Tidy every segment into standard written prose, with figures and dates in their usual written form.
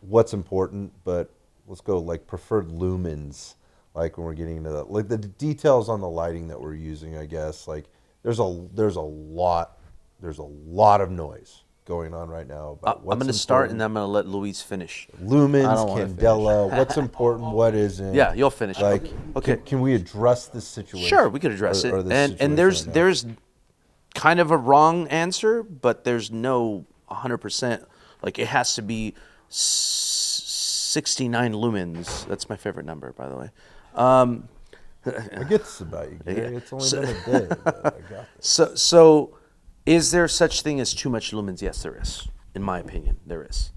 what's important, but let's go like preferred lumens. Like when we're getting into like the details on the lighting that we're using, I guess. Like there's a lot of noise going on right now about I'm what's going to start and important. then I'm going to let Luis finish. I Lumens, don't want to finish. candela, what's important, what isn't. Yeah, you'll finish. Like, Okay. Okay. can we address this Sure, situation we could address it. or this And situation right now? there's kind of a wrong answer, but there's no 100%. Like it has to be 69 lumens. That's my favorite number, by the way. I get this about you, Gary. It's only been a day, but I got this. So is there such thing as too much lumens? Yes, there is. In my opinion, there is.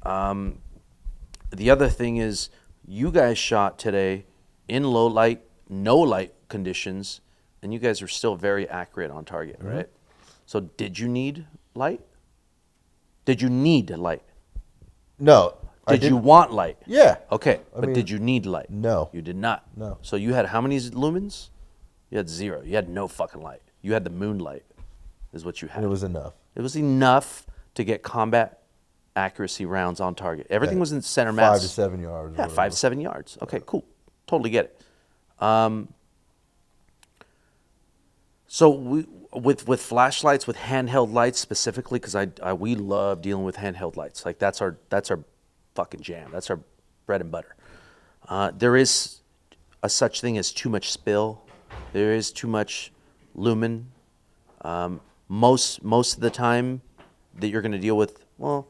The other thing is, you guys shot today in low light, no light conditions, and you guys are still very accurate on target, right? So did you need light? Did you need light? No. I Did you didn't- want light? Yeah. Okay, I but mean, did you need light? no. You did not. No. So you had how many lumens? You had 0. You had no fucking light. You had the moonlight, is what you had. And it was enough. It was enough to get combat accuracy rounds on target. Everything Yeah. was in center mass. 5 to 7 yards. Yeah, 5 to 7 yards. Okay, cool. Totally get it. So with flashlights, with handheld lights specifically, because we love dealing with handheld lights. Like that's our fucking jam. That's our bread and butter. There is a such thing as too much spill. There is too much lumen. Most of the time that you're going to deal with, well,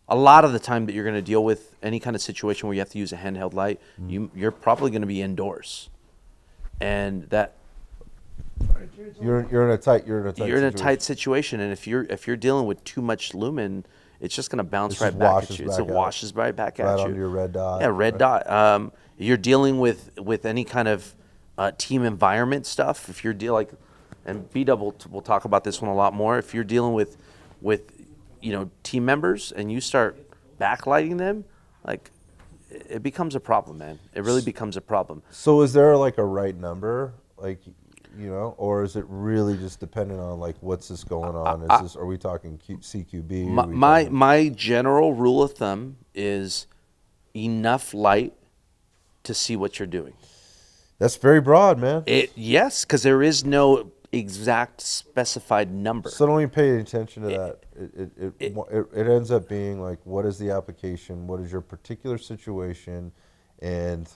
a lot of the time that you're going to deal with any kind of situation where you have to use a handheld light, you're probably going to be indoors, and that You're in a tight situation. And if you're dealing with too much lumen, it's just going to bounce It right just back washes at you. back It out. washes right back at Right you. onto your red dot. Yeah, red dot. You're dealing with any kind of team environment stuff. If you're dealing, and B Double will talk about this one a lot more. If you're dealing with team members and you start backlighting them, like it becomes a problem, man. It really becomes a problem. So is there like a right number, like, or is it really just dependent on like what's this going on? Are we talking CQB? My general rule of thumb is enough light to see what you're doing. That's very broad, man. Yes, because there is no exact specified number. So don't even pay attention to that. It ends up being like, what is the application? What is your particular situation? And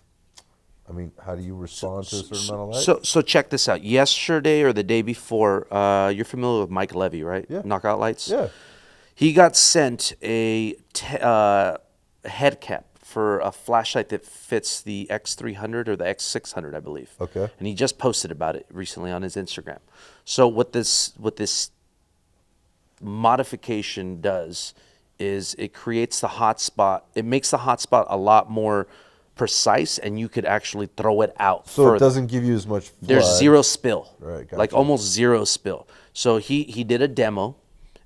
I mean, how do you respond to a certain amount of light? So check this out. Yesterday or the day before, you're familiar with Mike Levy, right? Yeah. Knockout Lights? Yeah. He got sent a head cap for a flashlight that fits the X300 or the X600, I believe. Okay. And he just posted about it recently on his Instagram. So what this modification does is it creates the hot spot. It makes the hot spot a lot more precise, and you could actually throw it out So further. it doesn't give you as much flood. There's zero spill. Right, Like gotcha. almost zero spill. So he did a demo,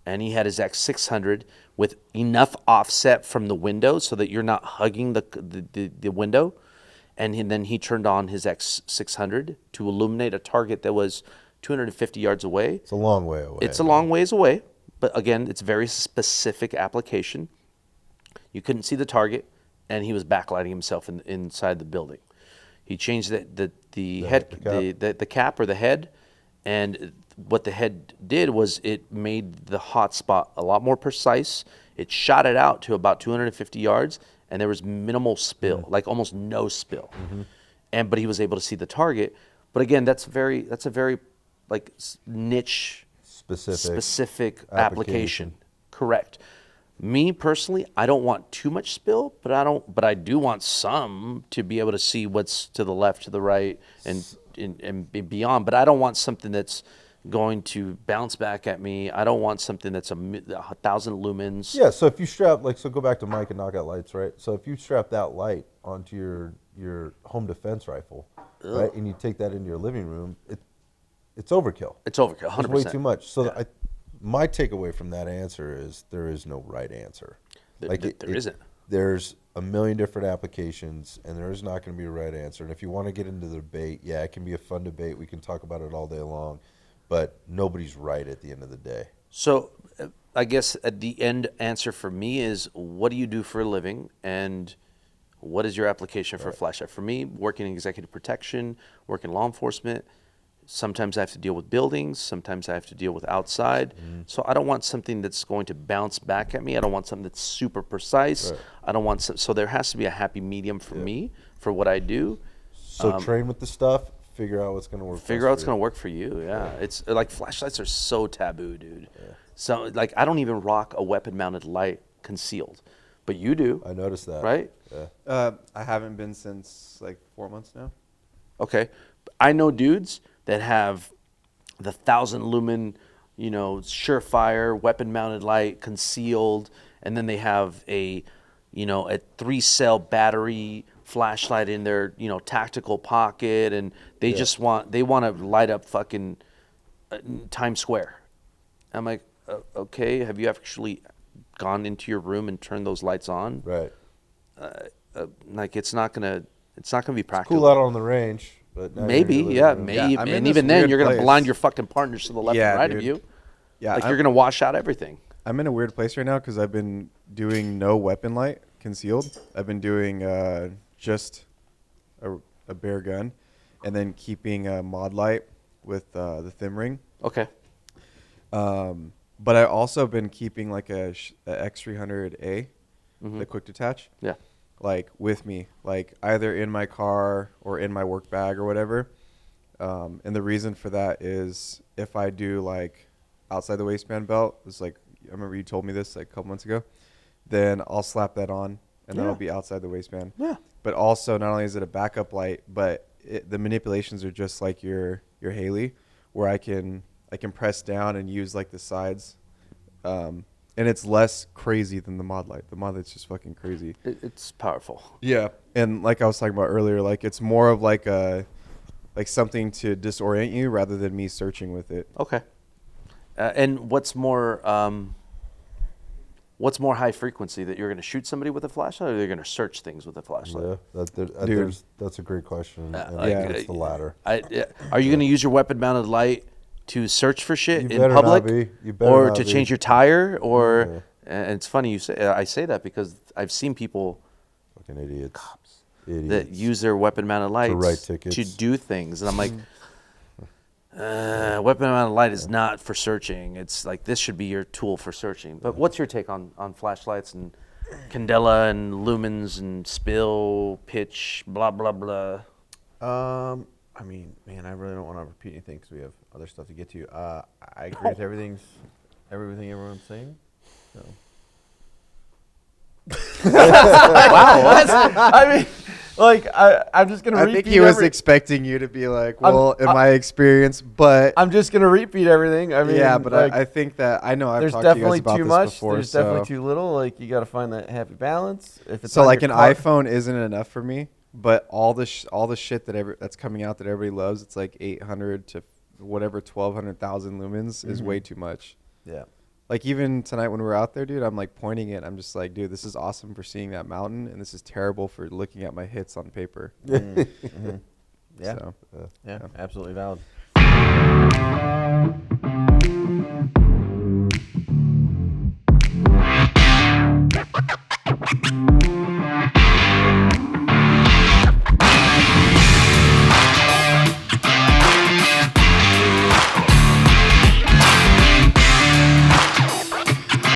and he had his X600 with enough offset from the window so that you're not hugging the window. And then he turned on his X600 to illuminate a target that was 250 yards away. It's a long way away. It's a long ways away, but again, it's very specific application. You couldn't see the target, and he was backlighting himself inside the building. He changed the cap or the head, and what the head did was it made the hot spot a lot more precise. It shot it out to about 250 yards, and there was minimal spill, like almost no spill. But he was able to see the target. But again, that's a very like niche, specific application. Correct. Me personally, I don't want too much spill, but I do want some to be able to see what's to the left, to the right, and beyond. But I don't want something that's going to bounce back at me. I don't want something that's 1,000 lumens. Yeah, so if you strap, so go back to Mike and Knockout Lights, right? So if you strap that light onto your home defense rifle, right, and you take that into your living room, it's overkill. It's overkill, 100%. It's way too much. So my takeaway from that answer is there is no right answer. There isn't. There's a million different applications, and there is not going to be a right answer. And if you want to get into the debate, yeah, it can be a fun debate. We can talk about it all day long, but nobody's right at the end of the day. So I guess at the end answer for me is, what do you do for a living, and what is your application for a flashlight? For me, working in executive protection, working law enforcement, sometimes I have to deal with buildings, sometimes I have to deal with outside. So I don't want something that's going to bounce back at me. I don't want something that's super precise. I don't want so there has to be a happy medium for me for what I do. So train with the stuff, figure out what's going to work. Figure out what's going to work for you. Yeah. It's like flashlights are so taboo, dude. So like I don't even rock a weapon mounted light concealed, but you do. I noticed that. Right? I haven't been since like 4 months now. Okay. I know dudes that have the 1,000 lumen, you know, Surefire weapon mounted light concealed, and then they have a 3-cell battery flashlight in their, tactical pocket, and they just want to light up fucking Times Square. I'm like, okay, have you actually gone into your room and turned those lights on? Right. Like it's not gonna be practical. Cool out on the range, but now Maybe, you're in your yeah, living room. maybe, Yeah, I'm in and this even then weird you're gonna place. blind your fucking partners to the left Yeah, and right of dude. you. Yeah, Like you're gonna wash out everything. I'm in a weird place right now because I've been doing no weapon light concealed. I've been doing just a bare gun, and then keeping a mod light with the thin ring. Okay. But I also been keeping like a X300A, the quick detach. Yeah. Like with me, like either in my car or in my work bag or whatever. And the reason for that is if I do like outside the waistband belt, it's like, I remember you told me this like a couple months ago, then I'll slap that on and that'll be outside the waistband. Yeah. But also not only is it a backup light, but the manipulations are just like your Haley, where I can press down and use like the sides. And it's less crazy than the mod light. The mod light's just fucking crazy. It's powerful. Yeah. And like I was talking about earlier, like it's more of like something to disorient you rather than me searching with it. Okay. And what's more high frequency, that you're gonna shoot somebody with a flashlight, or you're gonna search things with a flashlight? Yeah, that's a great question. And I think it's the latter. Are you gonna use your weapon mounted light to search for shit You in better public, not be. You better or not to be. change your tire, or? And it's funny I say that because I've seen people Fucking idiots. that use their weapon mounted lights write tickets. to do things, and I'm like, weapon mounted light is not for searching. It's like this should be your tool for searching. But what's your take on flashlights and candela and lumens and spill, pitch, blah blah blah? I mean, man, I really don't want to repeat anything because we have other stuff to get to. I agree with everything everyone's saying. So. Wow. I mean, like I'm just gonna. I think he was expecting you to be like, well, in my experience, but I'm just gonna repeat everything. I mean, yeah, but like, I think that I know I've there's talked to you guys definitely about too this much. before. There's so definitely too little. Like you got to find that happy balance. If it's so on like your an car- iPhone isn't enough for me, but all the shit that's coming out that everybody loves, it's like 800 to whatever 1,200,000 lumens is way too much. Yeah. Like even tonight when we were out there, dude, I'm like pointing it. I'm just like, dude, this is awesome for seeing that mountain, and this is terrible for looking at my hits on paper. Yeah. So, Yeah. Absolutely valid.